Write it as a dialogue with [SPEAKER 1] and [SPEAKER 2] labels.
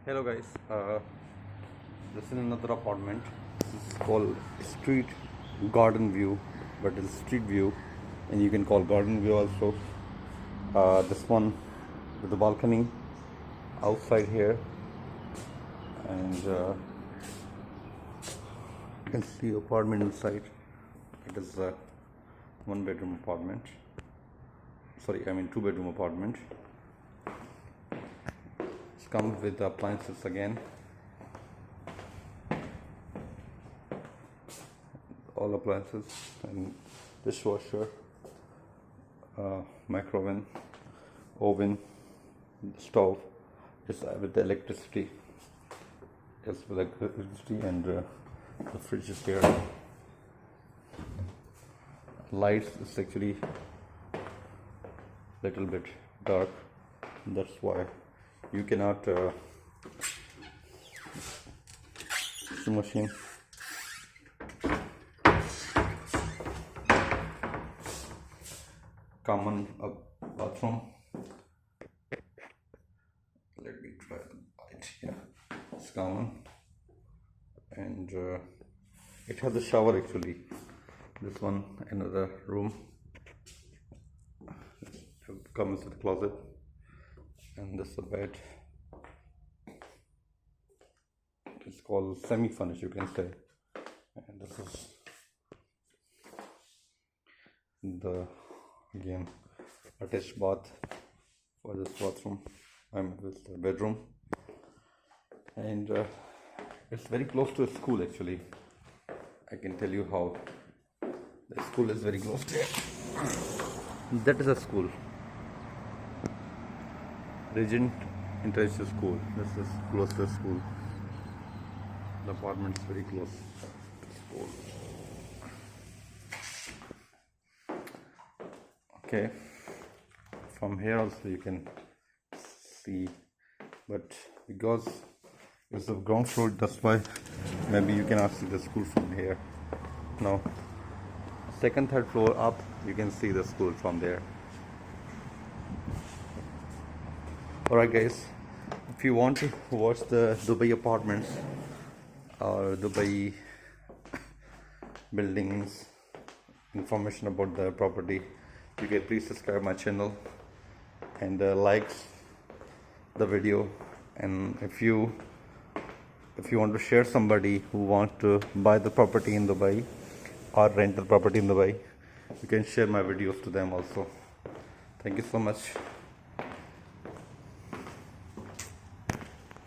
[SPEAKER 1] Hello guys, this is another apartment. This is called street garden view, but it's street view and you can call garden view also. This one with the balcony outside here, and you can see apartment inside. It is a one bedroom apartment, two bedroom apartment. Comes with the appliances again, all appliances, and dishwasher, microwave, oven, stove. It's with the electricity. It's with electricity, and the fridge is here. Lights is actually little bit dark. That's why you cannot the machine. Common bathroom. Let me try the light here. It's common, and it has a shower actually. This one, another room. It comes with a closet. And this is a bed. It's called semi-furnished, you can say. And this is the again attached bath for this bathroom. With the bedroom, and it's very close to a school actually. I can tell you how. The school is very close to it. That is a school. Regent International School. This is close to school. The apartment is very close to school. Okay, from here also you can see, but because it's the ground floor, that's why maybe you cannot see the school from here. Now, second, third floor up, you can see the school from there. Alright guys, if you want to watch the Dubai apartments or Dubai buildings, information about the property, you can please subscribe my channel and like the video. And if you want to share somebody who wants to buy the property in Dubai or rent the property in Dubai, you can share my videos to them also. Thank you so much.